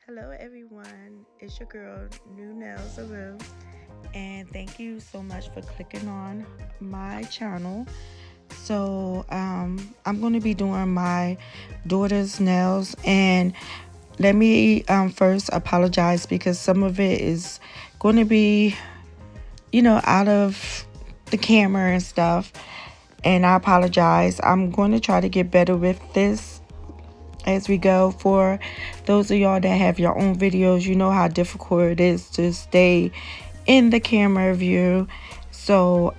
Hello, everyone. It's your girl, New Nails Aru, and thank you so much for clicking on my channel. I'm going to be doing my daughter's nails, and let me first apologize because some of it is going to be, out of the camera and stuff, and I apologize. I'm going to try to get better with this as we go. For those of y'all that have your own videos, you know how difficult it is to stay in the camera view. So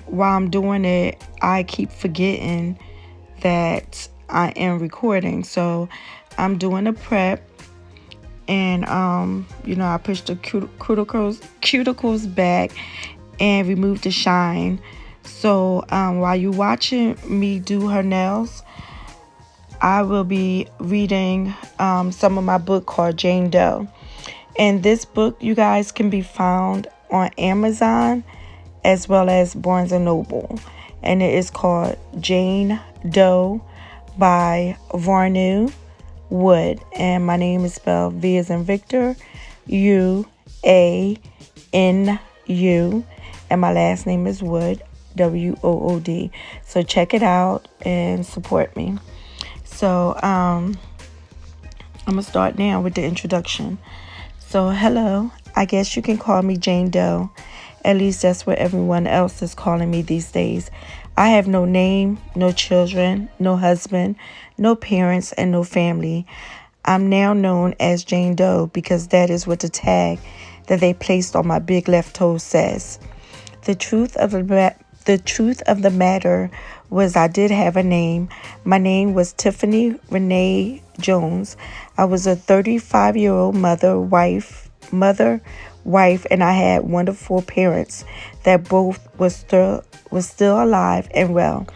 while I'm doing it, I keep forgetting that I am recording. So I'm doing a prep, and I push the cuticles back and remove the shine. So while you watching me do her nails, I will be reading some of my book called Jane Doe. And this book, you guys, can be found on Amazon as well as Barnes and Noble. And it is called Jane Doe by Varnu Wood. And my name is spelled V as in Victor, U-A-N-U. And my last name is Wood, W-O-O-D. So check it out and support me. So I'm going to start now with the introduction. So hello, I guess you can call me Jane Doe. At least that's what everyone else is calling me these days. I have no name, no children, no husband, no parents, and no family. I'm now known as Jane Doe because that is what the tag that they placed on my big left toe says. The truth of the matter was I did have a name. My name was Tiffany Renee Jones. I was a 35-year-old mother, wife, and I had wonderful parents that both was still alive and well.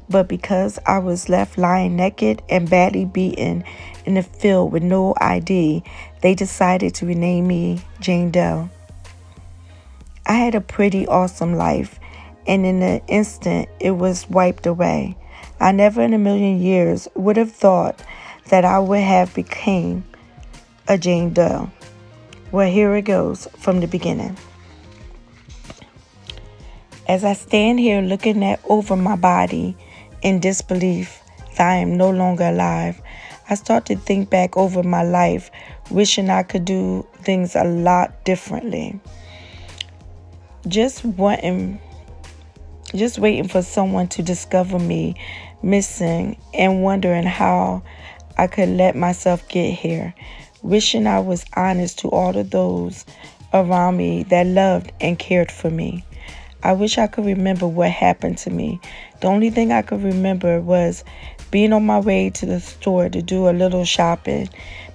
But because I was left lying naked and badly beaten in the field with no ID, they decided to rename me Jane Doe. I had a pretty awesome life, and in an instant it was wiped away. I never in a million years would have thought that I would have become a Jane Doe. Well, here it goes from the beginning. As I stand here looking over my body in disbelief that I am no longer alive, I start to think back over my life, wishing I could do things a lot differently. Just waiting for someone to discover me missing and wondering how I could let myself get here. Wishing I was honest to all of those around me that loved and cared for me. I wish I could remember what happened to me. The only thing I could remember was being on my way to the store to do a little shopping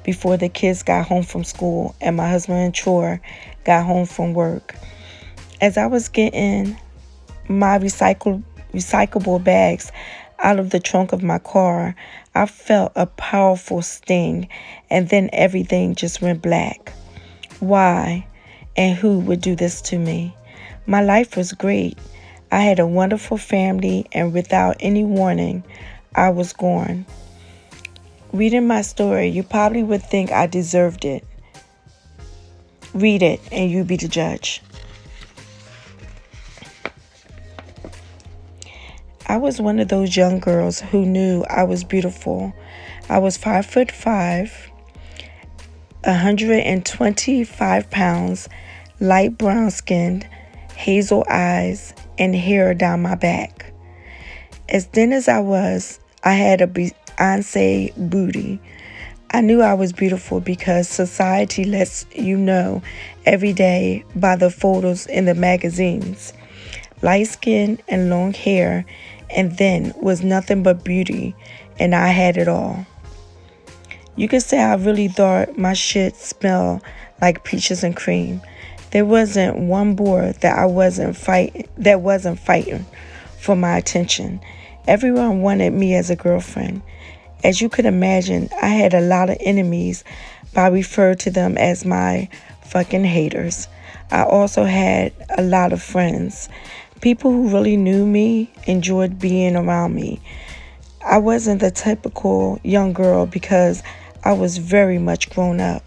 before the kids got home from school and my husband and Troy got home from work. As I was getting my recyclable bags out of the trunk of my car, I felt a powerful sting, and then everything just went black. Why and who would do this to me? My life was great. I had a wonderful family, and without any warning, I was gone. Reading my story, you probably would think I deserved it. Read it, and you be the judge. I was one of those young girls who knew I was beautiful. I was 5'5", 125 pounds, light brown skinned, hazel eyes, and hair down my back. As thin as I was, I had a Beyonce booty. I knew I was beautiful because society lets you know every day by the photos in the magazines. Light skin and long hair, and then was nothing but beauty, and I had it all. You could say I really thought my shit smelled like peaches and cream. There wasn't one boy that wasn't fighting for my attention. Everyone wanted me as a girlfriend. As you could imagine, I had a lot of enemies, but I referred to them as my fucking haters. I also had a lot of friends. People who really knew me enjoyed being around me. I wasn't the typical young girl because I was very much grown up.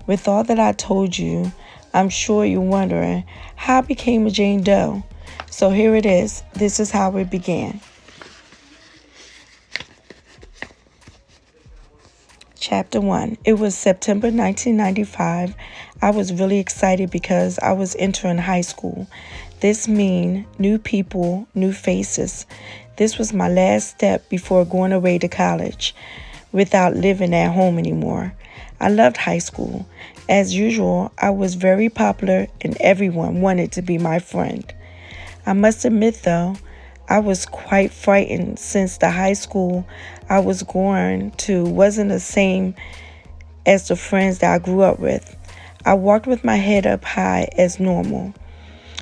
With all that I told you, I'm sure you're wondering how I became a Jane Doe. So here it is. This is how it began. Chapter 1. It was September 1995. I was really excited because I was entering high school. This means new people, new faces. This was my last step before going away to college without living at home anymore. I loved high school. As usual, I was very popular and everyone wanted to be my friend. I must admit though, I was quite frightened since the high school I was going to wasn't the same as the friends that I grew up with. I walked with my head up high as normal.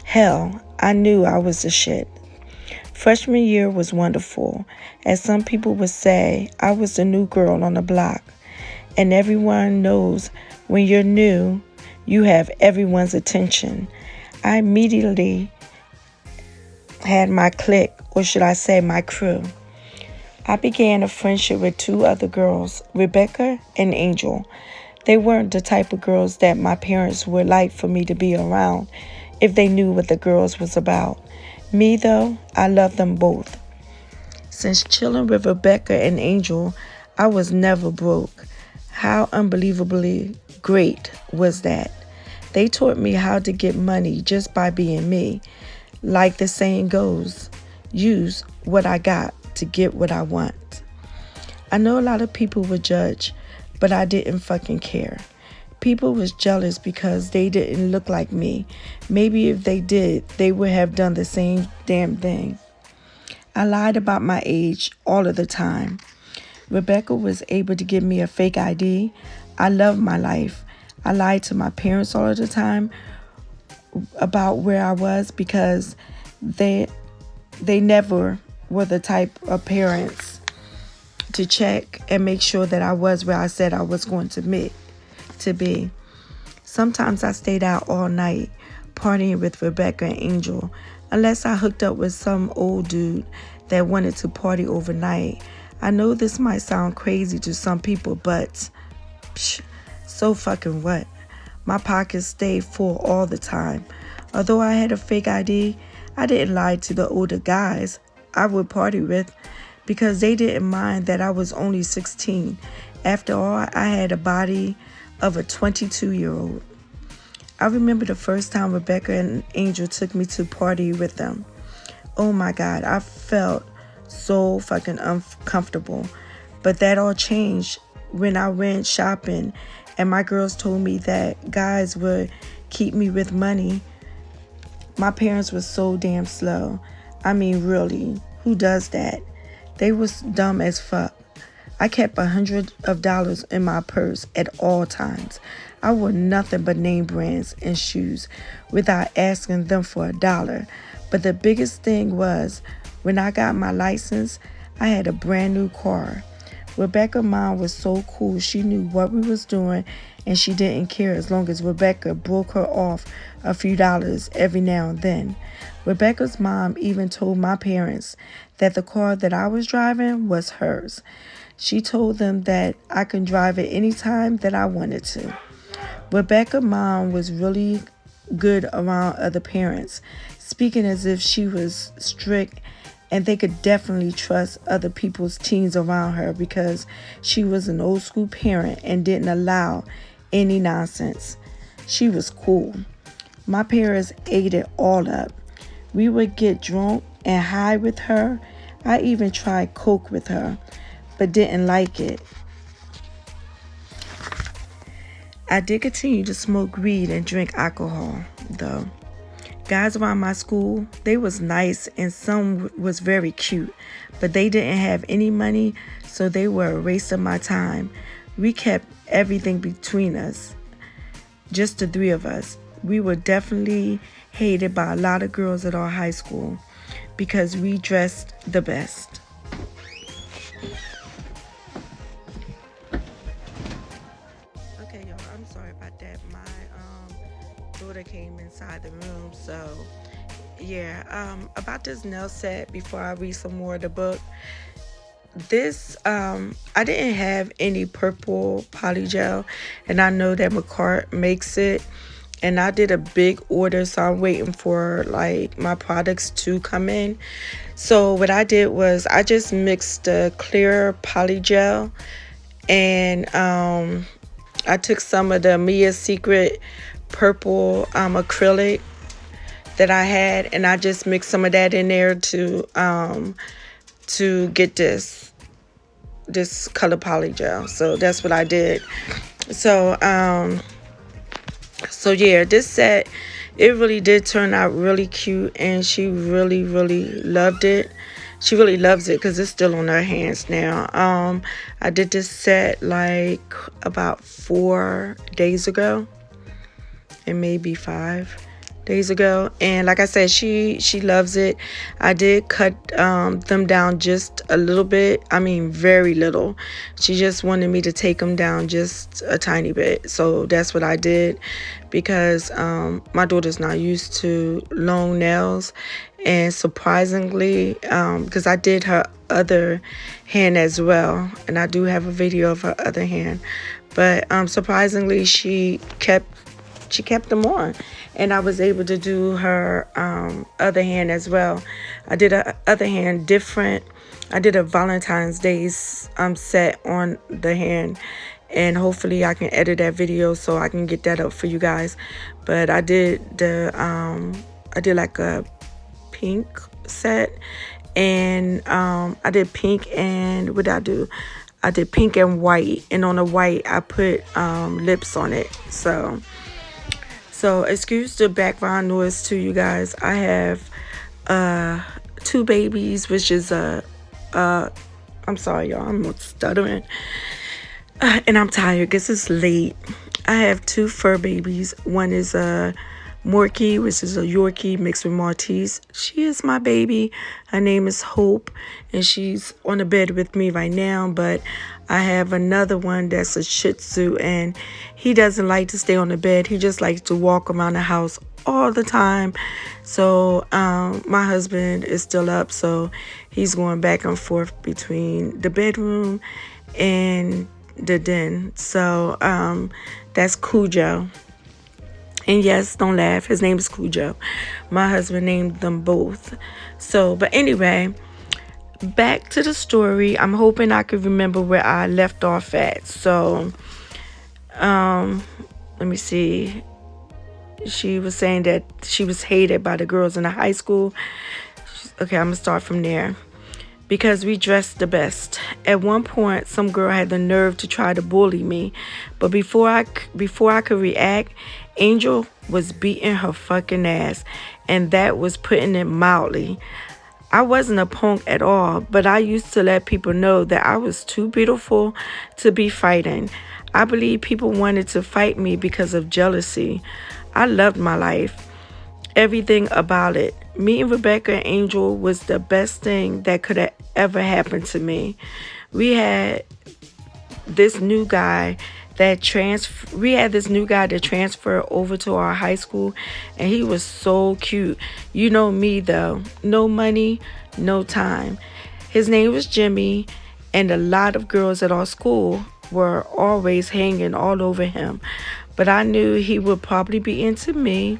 Hell, I knew I was the shit. Freshman year was wonderful. As some people would say, I was the new girl on the block. And everyone knows when you're new, you have everyone's attention. I immediately had my clique, or should I say my crew. I began a friendship with two other girls, Rebecca and Angel. They weren't the type of girls that my parents would like for me to be around if they knew what the girls was about. Me though, I loved them both. Since chilling with Rebecca and Angel, I was never broke. How unbelievably great was that? They taught me how to get money just by being me. Like the saying goes, use what I got to get what I want. I know a lot of people would judge, but I didn't fucking care. People was jealous because they didn't look like me. Maybe if they did, they would have done the same damn thing. I lied about my age all of the time. Rebecca was able to give me a fake ID. I loved my life. I lied to my parents all of the time about where I was because they never were the type of parents to check and make sure that I was where I said I was going to be. Sometimes I stayed out all night partying with Rebecca and Angel, unless I hooked up with some old dude that wanted to party overnight. I know this might sound crazy to some people, but so fucking what? My pockets stayed full all the time. Although I had a fake ID, I didn't lie to the older guys I would party with because they didn't mind that I was only 16. After all, I had a body of a 22-year-old. I remember the first time Rebecca and Angel took me to party with them. Oh my God, I felt so fucking uncomfortable. But that all changed when I went shopping and my girls told me that guys would keep me with money. My parents were so damn slow. I mean, really, who does that? They was dumb as fuck. I kept $100 in my purse at all times. I wore nothing but name brands and shoes without asking them for $1. But the biggest thing was, when I got my license, I had a brand new car. Rebecca's mom was so cool. She knew what we was doing and she didn't care as long as Rebecca broke her off a few dollars every now and then. Rebecca's mom even told my parents that the car that I was driving was hers. She told them that I could drive it anytime that I wanted to. Rebecca's mom was really good around other parents, speaking as if she was strict and they could definitely trust other people's teens around her because she was an old school parent and didn't allow any nonsense. She was cool. My parents ate it all up. We would get drunk and high with her. I even tried coke with her, but didn't like it. I did continue to smoke weed and drink alcohol, though. Guys around my school, they was nice and some was very cute, but they didn't have any money, so they were a waste of my time. We kept everything between us, just the three of us. We were definitely hated by a lot of girls at our high school because we dressed the best. Okay, y'all, I'm sorry about that. My daughter came inside the room, so yeah. About this nail set, before I read some more of the book, this I didn't have any purple polygel, and I know that Macart makes it, and I did a big order, so I'm waiting for like my products to come in. So what I did was I just mixed the clear polygel, and I took some of the Mia Secret purple acrylic that I had, and I just mixed some of that in there to get this color polygel. So that's what I did. So so yeah, this set, it really did turn out really cute, and she really loved it. She really loves it because it's still on her hands now. I did this set like about 4 days ago, and maybe 5 days ago, and like I said, she loves it. I did cut them down just a little bit. I mean, very little. She just wanted me to take them down just a tiny bit, so that's what I did, because my daughter's not used to long nails. And surprisingly, because I did her other hand as well, and I do have a video of her other hand, but surprisingly she kept them on, and I was able to do her other hand as well. I did a other hand different. I did a Valentine's Day set on the hand, and hopefully I can edit that video so I can get that up for you guys. But I did I did like a pink set, and I did pink, and what did I do? I did pink and white, and on the white I put lips on it. So excuse the background noise too, you guys. I have 2 babies, which is I'm sorry y'all, I'm stuttering, and I'm tired because it's late. I have 2 fur babies. One is a Morkie, which is a Yorkie mixed with Maltese. She is my baby. Her name is Hope, and she's on the bed with me right now. But I have another one that's a Shih Tzu, and he doesn't like to stay on the bed. He just likes to walk around the house all the time. So my husband is still up, so he's going back and forth between the bedroom and the den. So that's Cujo. And yes, don't laugh, his name is Cujo. My husband named them both. So, but anyway, back to the story. I'm hoping I could remember where I left off at. So, let me see. She was saying that she was hated by the girls in the high school. Okay, I'm gonna start from there. Because we dressed the best. At one point, some girl had the nerve to try to bully me, but before I could react, Angel was beating her fucking ass, and that was putting it mildly. I wasn't a punk at all, but I used to let people know that I was too beautiful to be fighting. I believe people wanted to fight me because of jealousy. I loved my life, everything about it. Meeting Rebecca and Angel was the best thing that could have ever happened to me. We had this new guy that transferred over to our high school, and he was so cute. You know me though, no money, no time. His name was Jimmy, and a lot of girls at our school were always hanging all over him, but I knew he would probably be into me.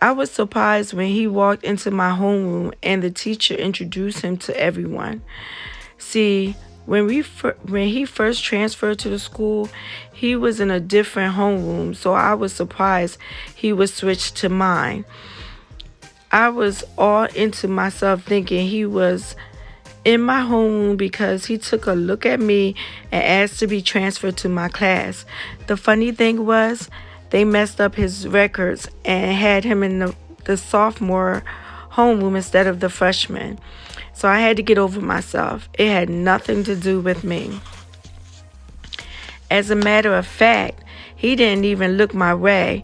I was surprised when he walked into my homeroom and the teacher introduced him to everyone. See, when he first transferred to the school, he was in a different homeroom, so I was surprised he was switched to mine. I was all into myself thinking he was in my homeroom because he took a look at me and asked to be transferred to my class. The funny thing was, they messed up his records and had him in the sophomore homeroom instead of the freshman. So I had to get over myself. It had nothing to do with me. As a matter of fact, he didn't even look my way.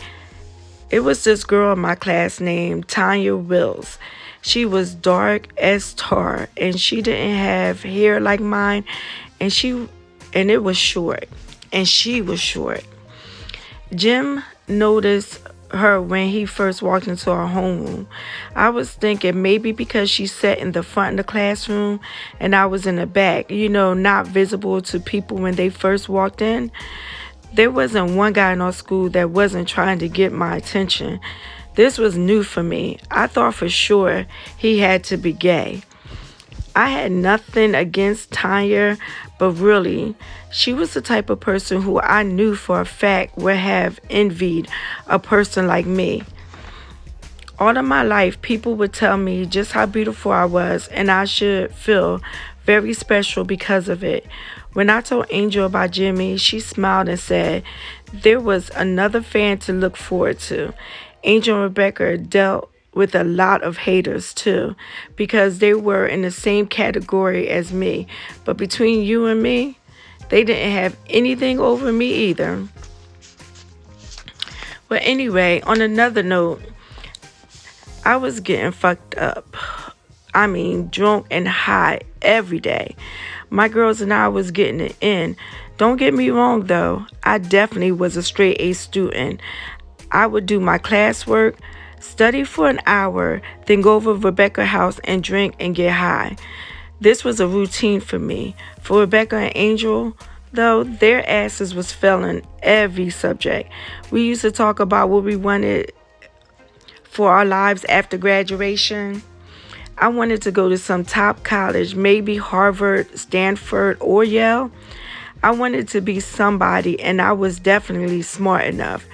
It was this girl in my class named Tanya Wills. She was dark as tar, and she didn't have hair like mine, and it was short, and she was short. Jim noticed her when he first walked into our homeroom. I was thinking maybe because she sat in the front of the classroom and I was in the back, not visible to people when they first walked in. There wasn't one guy in our school that wasn't trying to get my attention. This was new for me. I thought for sure he had to be gay. I had nothing against Tanya, but really, she was the type of person who I knew for a fact would have envied a person like me. All of my life, people would tell me just how beautiful I was, and I should feel very special because of it. When I told Angel about Jimmy, she smiled and said there was another fan to look forward to. Angel and Rebecca dealt with a lot of haters too, because they were in the same category as me. But between you and me, they didn't have anything over me either. But anyway, on another note, I was getting fucked up. I mean, drunk and high every day. My girls and I was getting it in. Don't get me wrong though, I definitely was a straight A student. I would do my classwork, study for an hour, then go over to Rebecca's house and drink and get high. This was a routine for me. For Rebecca and Angel, though, their asses was failing every subject. We used to talk about what we wanted for our lives after graduation. I wanted to go to some top college, maybe Harvard, Stanford, or Yale. I wanted to be somebody, and I was definitely smart enough.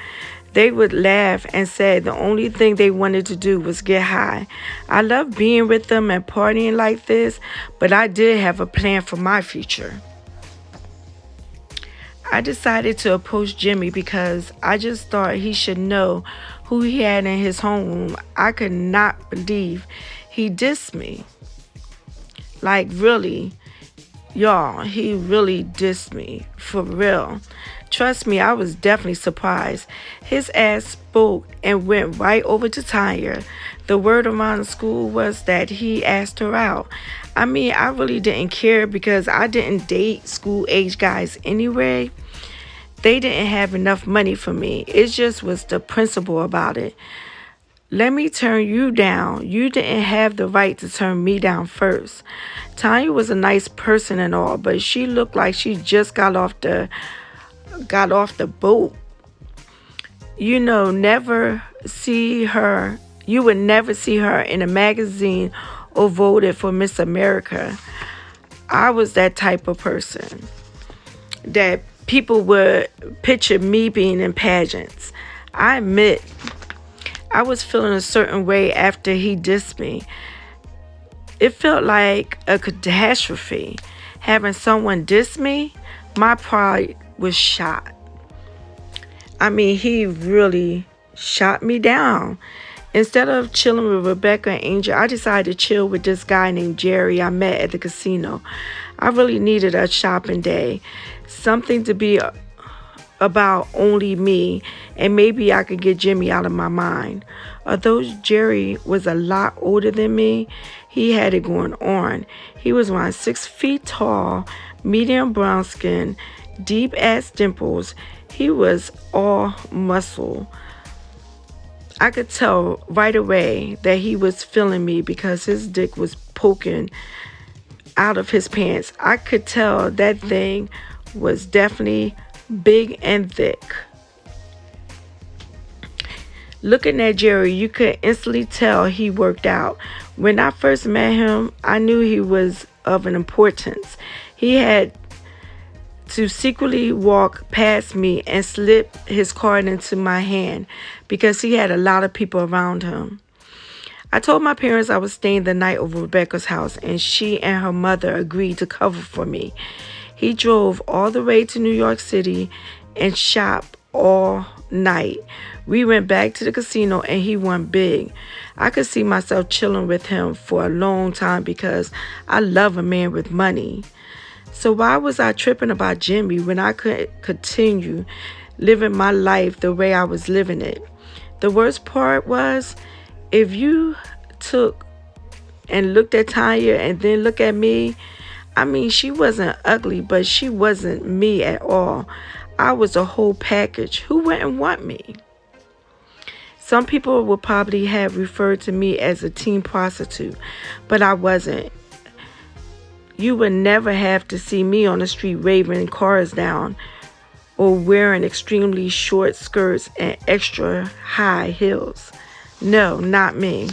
They would laugh and say the only thing they wanted to do was get high. I loved being with them and partying like this, but I did have a plan for my future. I decided to approach Jimmy because I just thought he should know who he had in his homeroom. I could not believe he dissed me. Like, really, y'all, he really dissed me, for real. Trust me, I was definitely surprised. His ass spoke and went right over to Tanya. The word around the school was that he asked her out. I mean, I really didn't care because I didn't date school-age guys anyway. They didn't have enough money for me. It just was the principle about it. Let me turn you down. You didn't have the right to turn me down first. Tanya was a nice person and all, but she looked like she just got off the boat. You would never see her in a magazine or voted for Miss America. I was that type of person that people would picture me being in pageants. I admit I was feeling a certain way after he dissed me. It felt like a catastrophe. Having someone diss me, my pride was shot. I mean, he really shot me down. Instead of chilling with Rebecca and Angel, I decided to chill with this guy named Jerry I met at the casino. I really needed a shopping day, something to be about only me, and maybe I could get Jimmy out of my mind. Although Jerry was a lot older than me, he had it going on. He was around 6 feet tall, medium brown skin, deep ass dimples. He was all muscle. I could tell right away that he was feeling me because his dick was poking out of his pants. I could tell that thing was definitely big and thick. Looking at Jerry, you could instantly tell he worked out. When I first met him, I knew he was of an importance. He had to secretly walk past me and slip his card into my hand because he had a lot of people around him. I told my parents I was staying the night over Rebecca's house, and she and her mother agreed to cover for me. He drove all the way to New York City and shopped all night. We went back to the casino and he won big. I could see myself chilling with him for a long time because I love a man with money. So why was I tripping about Jimmy when I could continue living my life the way I was living it? The worst part was, if you took and looked at Tanya and then look at me, I mean, she wasn't ugly, but she wasn't me at all. I was a whole package. Who wouldn't want me? Some people would probably have referred to me as a teen prostitute, but I wasn't. You would never have to see me on the street waving cars down or wearing extremely short skirts and extra high heels. No, not me.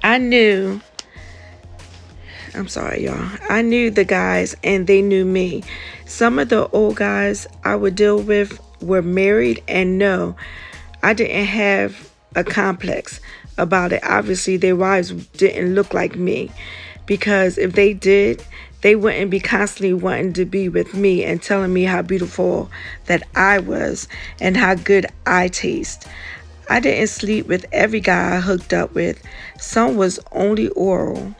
I knew the guys and they knew me. Some of the old guys I would deal with were married, and no, I didn't have a complex about it. Obviously, their wives didn't look like me, because if they did, they wouldn't be constantly wanting to be with me and telling me how beautiful that I was and how good I taste. I didn't sleep with every guy I hooked up with. Some was only oral.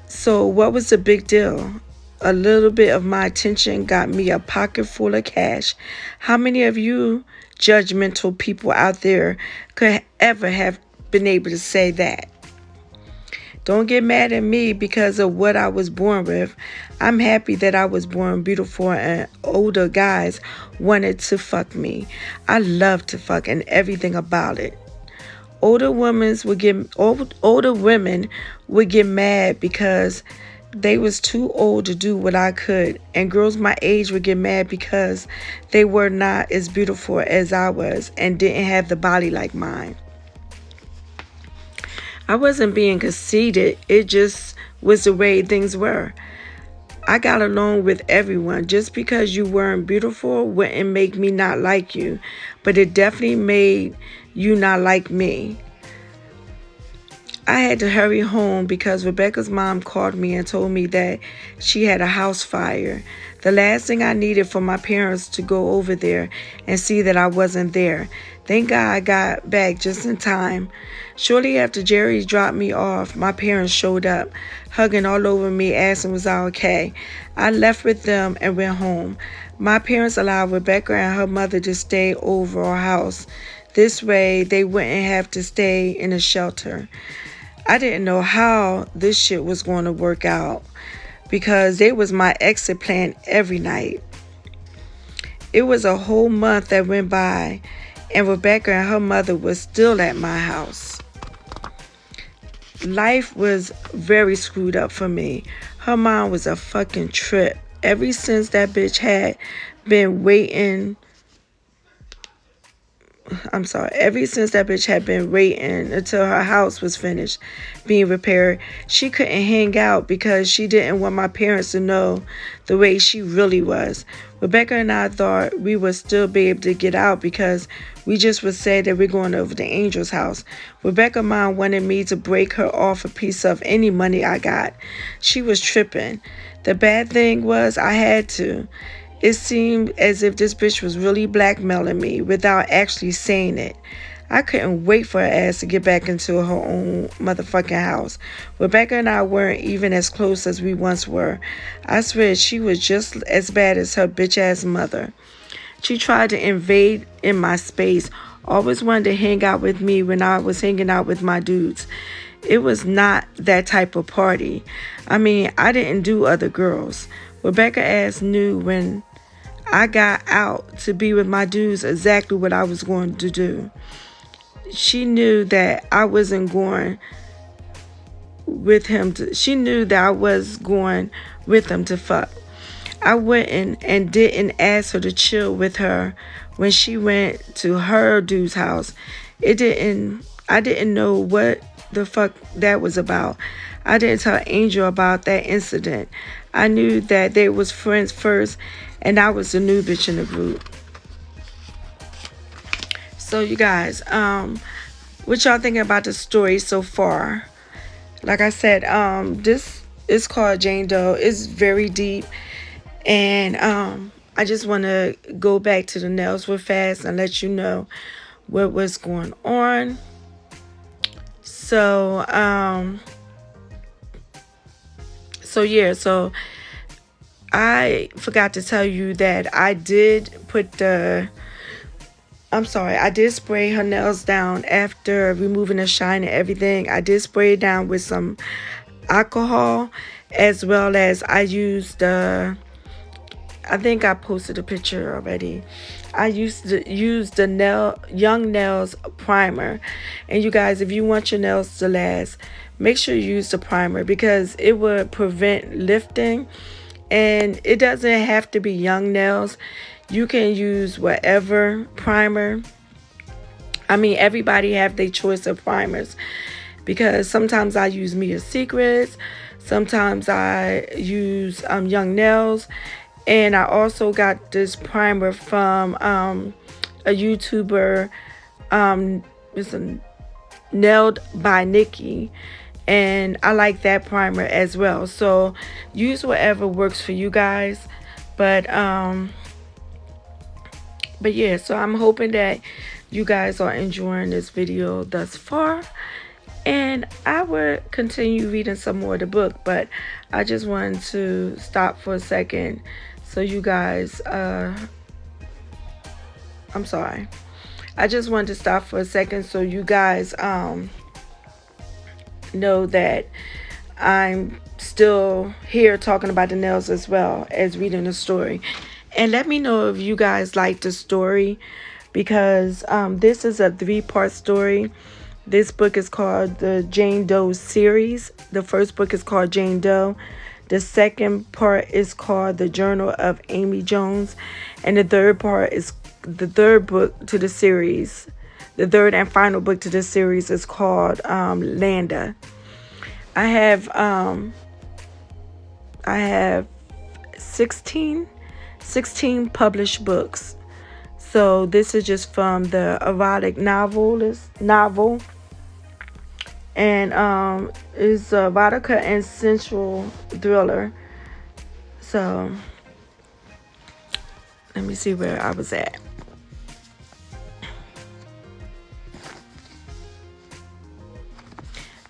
So what was the big deal? A little bit of my attention got me a pocket full of cash. How many of you judgmental people out there could ever have been able to say that? Don't get mad at me because of what I was born with. I'm happy that I was born beautiful and older guys wanted to fuck me. I love to fuck and everything about it. Older women would get mad because they was too old to do what I could, and girls my age would get mad because they were not as beautiful as I was and didn't have the body like mine. I wasn't being conceited. It just was the way things were. I got along with everyone. Just because you weren't beautiful wouldn't make me not like you, but it definitely made you not like me. I had to hurry home because Rebecca's mom called me and told me that she had a house fire. The last thing I needed for my parents to go over there and see that I wasn't there. Thank God I got back just in time. Shortly after Jerry dropped me off, my parents showed up, hugging all over me, asking was I okay. I left with them and went home. My parents allowed Rebecca and her mother to stay over our house. This way, they wouldn't have to stay in a shelter. I didn't know how this shit was going to work out because they was my exit plan every night. It was a whole month that went by, and Rebecca and her mother was still at my house. Life was very screwed up for me. Her mom was a fucking trip. Ever since that bitch had been waiting until her house was finished being repaired, she couldn't hang out because she didn't want my parents to know the way she really was. Rebecca and I thought we would still be able to get out because we just would say that we're going over to Angel's house. Rebecca's mom wanted me to break her off a piece of any money I got. She was tripping. The bad thing was I had to. It seemed as if this bitch was really blackmailing me without actually saying it. I couldn't wait for her ass to get back into her own motherfucking house. Rebecca and I weren't even as close as we once were. I swear she was just as bad as her bitch ass mother. She tried to invade in my space, always wanted to hang out with me when I was hanging out with my dudes. It was not that type of party. I mean, I didn't do other girls. Rebecca ass knew when I got out to be with my dudes exactly what I was going to do. She knew that I wasn't going with him she knew that I was going with him to fuck. I wouldn't and didn't ask her to chill with her when she went to her dude's house. I didn't know what the fuck that was about. I didn't tell Angel about that incident. I knew that they was friends first, and I was the new bitch in the group. So you guys, what y'all thinking about the story so far? Like I said, this is called Jane Doe. It's very deep, and I just want to go back to the nails were fast and let you know what was going on. So I forgot to tell you that I did spray her nails down after removing the shine and everything. I did spray it down with some alcohol, as well as I used I think I posted a picture already. I used to use the Young Nails primer. And you guys, if you want your nails to last, make sure you use the primer because it would prevent lifting. And it doesn't have to be Young Nails. You can use whatever primer. I mean, everybody have their choice of primers because sometimes I use Mia Secrets. Sometimes I use Young Nails. And I also got this primer from a YouTuber. It's Nailed by Nikki. And I like that primer as well. So use whatever works for you guys. But yeah, so I'm hoping that you guys are enjoying this video thus far. And I would continue reading some more of the book. But I just wanted to stop for a second. So you guys, I'm sorry. I just wanted to stop for a second so you guys know that I'm still here talking about the nails as well as reading the story. And let me know if you guys like the story because this is a 3-part story. This book is called the Jane Doe series. The first book is called Jane Doe. The second part is called The Journal of Amy Jones. And the third part is the third book to the series. The third and final book to this series is called Landa. I have 16 published books. So this is just from the erotic novel. And it's a erotica and sensual thriller. So let me see where I was at.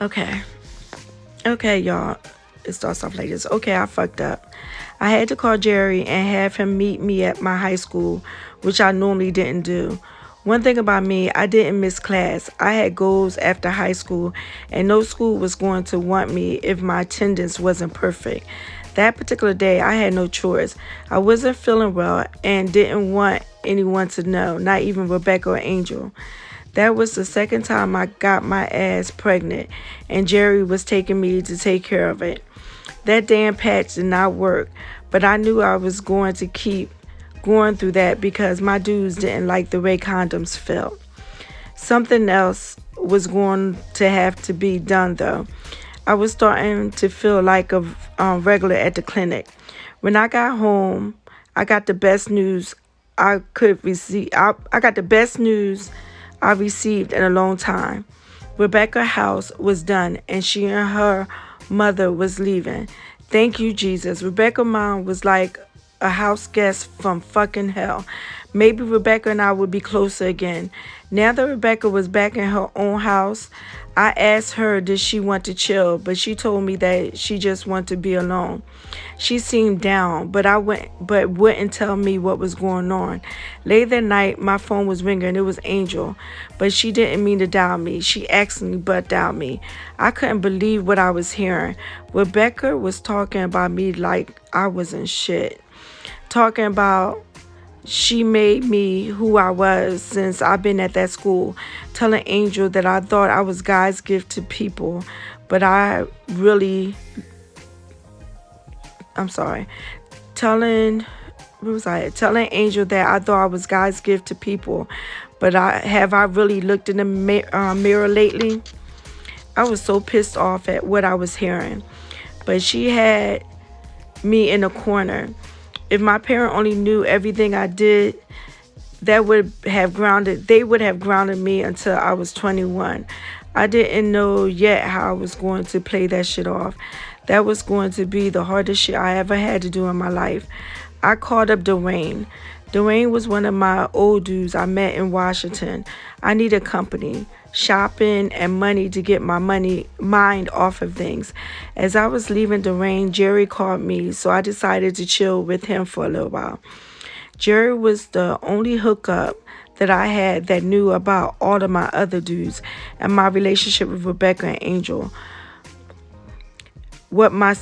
Okay, y'all. It starts off like this. Okay, I fucked up. I had to call Jerry and have him meet me at my high school, which I normally didn't do. One thing about me, I didn't miss class. I had goals after high school, and no school was going to want me if my attendance wasn't perfect. That particular day, I had no choice. I wasn't feeling well and didn't want anyone to know, not even Rebecca or Angel. That was the second time I got my ass pregnant, and Jerry was taking me to take care of it. That damn patch did not work, but I knew I was going to keep going through that because my dudes didn't like the way condoms felt. Something else was going to have to be done though. I was starting to feel like a regular at the clinic. When I got home, I got the best news I could receive. I got the best news I received in a long time. Rebecca's house was done and she and her mother was leaving. Thank you, Jesus. Rebecca's mom was like a house guest from fucking hell. Maybe Rebecca and I would be closer again. Now that Rebecca was back in her own house, I asked her did she want to chill, but she told me that she just wanted to be alone. She seemed down, but wouldn't tell me what was going on. Late that night, my phone was ringing. It was Angel, but she didn't mean to dial me. She accidentally but dialed me. I couldn't believe what I was hearing. Rebecca was talking about me like I wasn't shit. Talking about she made me who I was since I've been at that school. Telling Angel that I thought I was God's gift to people, but telling Angel that I thought I was God's gift to people, but I really looked in the mirror lately? I was so pissed off at what I was hearing, but she had me in a corner. If my parent only knew everything I did, they would have grounded me until I was 21. I didn't know yet how I was going to play that shit off. That was going to be the hardest shit I ever had to do in my life. I called up Dwayne. Dwayne was one of my old dudes I met in Washington. I needed company, shopping, and money to get my mind off of things. As I was leaving Dwayne, Jerry called me, so I decided to chill with him for a little while. Jerry was the only hookup that I had that knew about all of my other dudes and my relationship with Rebecca and Angel. What my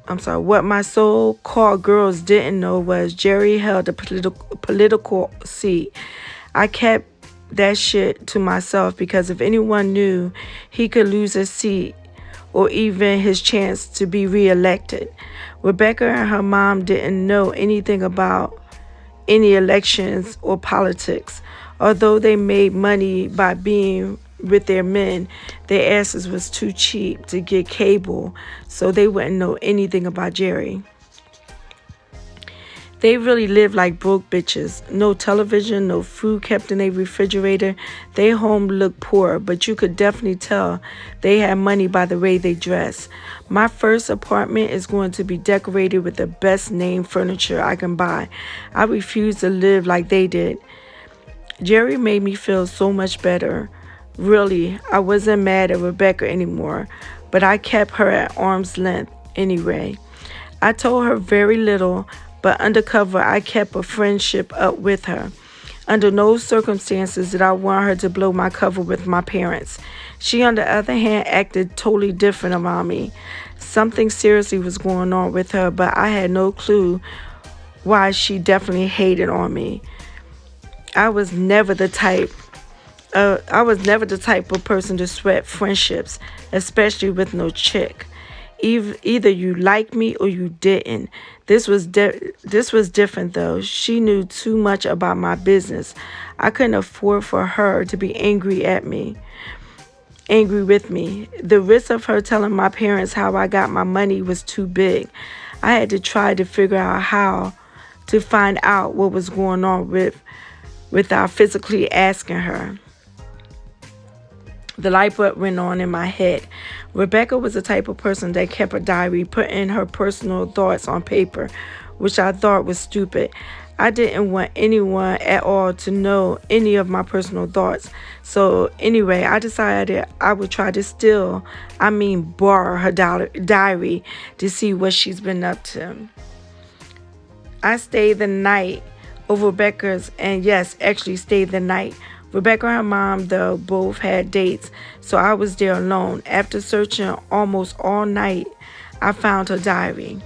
what my so-called girls didn't know was Jerry held a political seat. I kept that shit to myself because if anyone knew, he could lose his seat or even his chance to be reelected. Rebecca and her mom didn't know anything about any elections or politics. Although they made money by being with their men, their asses was too cheap to get cable, so they wouldn't know anything about Jerry. They really lived like broke bitches. No television, no food kept in a refrigerator. Their home looked poor, but you could definitely tell they had money by the way they dressed. My first apartment is going to be decorated with the best name furniture I can buy. I refuse to live like they did. Jerry made me feel so much better. Really, I wasn't mad at Rebecca anymore, but I kept her at arm's length anyway. I told her very little, but undercover I kept a friendship up with her. Under no circumstances did I want her to blow my cover with my parents. She, on the other hand, acted totally different around me. Something seriously was going on with her, but I had no clue why. She definitely hated on me. I was never the type of person to sweat friendships, especially with no chick. Either you liked me or you didn't. This was different though. She knew too much about my business. I couldn't afford for her to be angry with me. The risk of her telling my parents how I got my money was too big. I had to try to figure out how to find out what was going on without physically asking her. The light bulb went on in my head. Rebecca was the type of person that kept a diary, putting her personal thoughts on paper, which I thought was stupid. I didn't want anyone at all to know any of my personal thoughts. So anyway, I decided I would try to borrow her diary to see what she's been up to. I stayed the night over Rebecca's, and yes, actually stayed the night. Rebecca and her mom, though, both had dates, so I was there alone. After searching almost all night, I found her diary.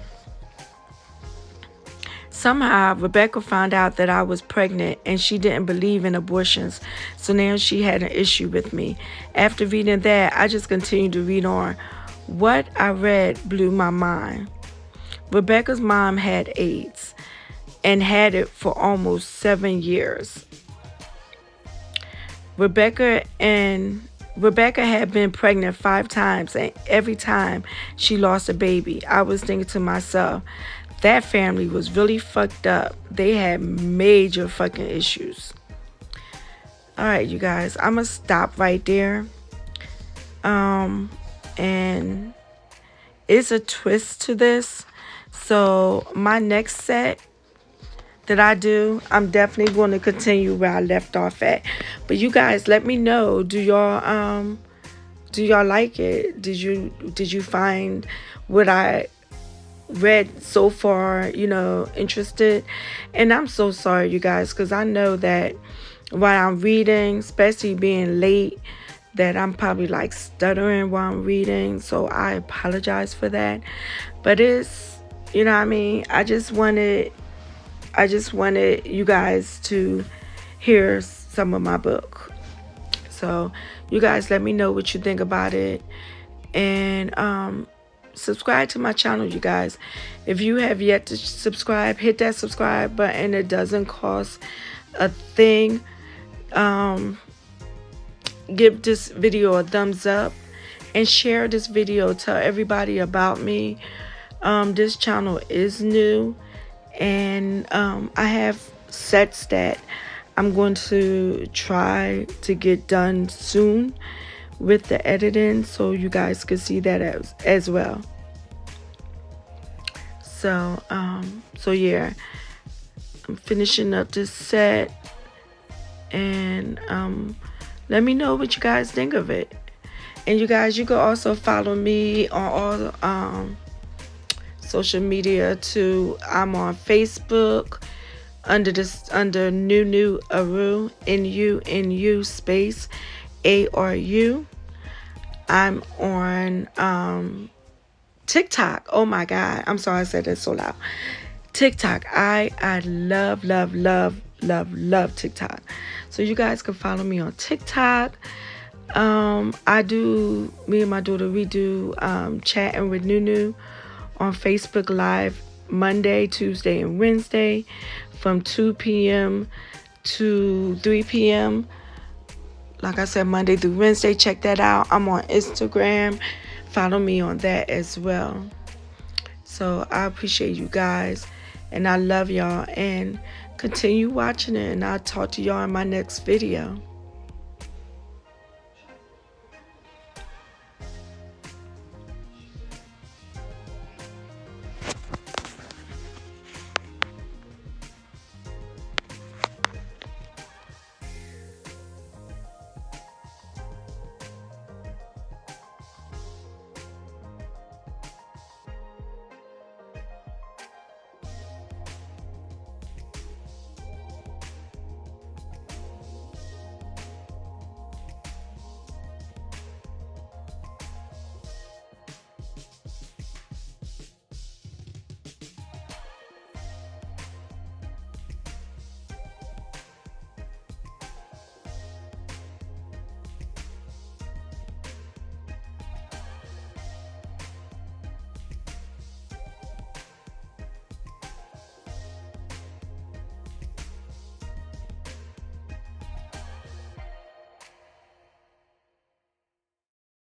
Somehow, Rebecca found out that I was pregnant and she didn't believe in abortions, so now she had an issue with me. After reading that, I just continued to read on. What I read blew my mind. Rebecca's mom had AIDS and had it for almost 7 years. Rebecca had been pregnant 5 times, and every time she lost a baby. I was thinking to myself, that family was really fucked up. They had major fucking issues. All right, you guys, I'm gonna stop right there. And it's a twist to this. So my next set that I do, I'm definitely going to continue where I left off at. But you guys, let me know, do y'all like it? Did you find what I read so far, interested? And I'm so sorry, you guys, because I know that while I'm reading, especially being late, that I'm probably like stuttering while I'm reading, so I apologize for that. But it's, I just wanted you guys to hear some of my book. So you guys, let me know what you think about it, and subscribe to my channel, you guys. If you have yet to subscribe, hit that subscribe button. It doesn't cost a thing. Give this video a thumbs up and share this video. Tell everybody about me. This channel is new, and I have sets that I'm going to try to get done soon with the editing, so you guys can see that as well. So yeah, I'm finishing up this set, and let me know what you guys think of it. And you guys, you can also follow me on all social media too. I'm on Facebook under Nunu Aru, NUNU space ARU. I'm on TikTok. Oh my God. I'm sorry I said that so loud. TikTok. I love, love, love, love, love TikTok. So you guys can follow me on TikTok. Me and my daughter, we do chatting with Nunu on Facebook Live Monday, Tuesday, and Wednesday from 2 p.m. to 3 p.m. Like I said, Monday through Wednesday. Check that out. I'm on Instagram. Follow me on that as well. So I appreciate you guys, and I love y'all, and continue watching it, and I'll talk to y'all in my next video.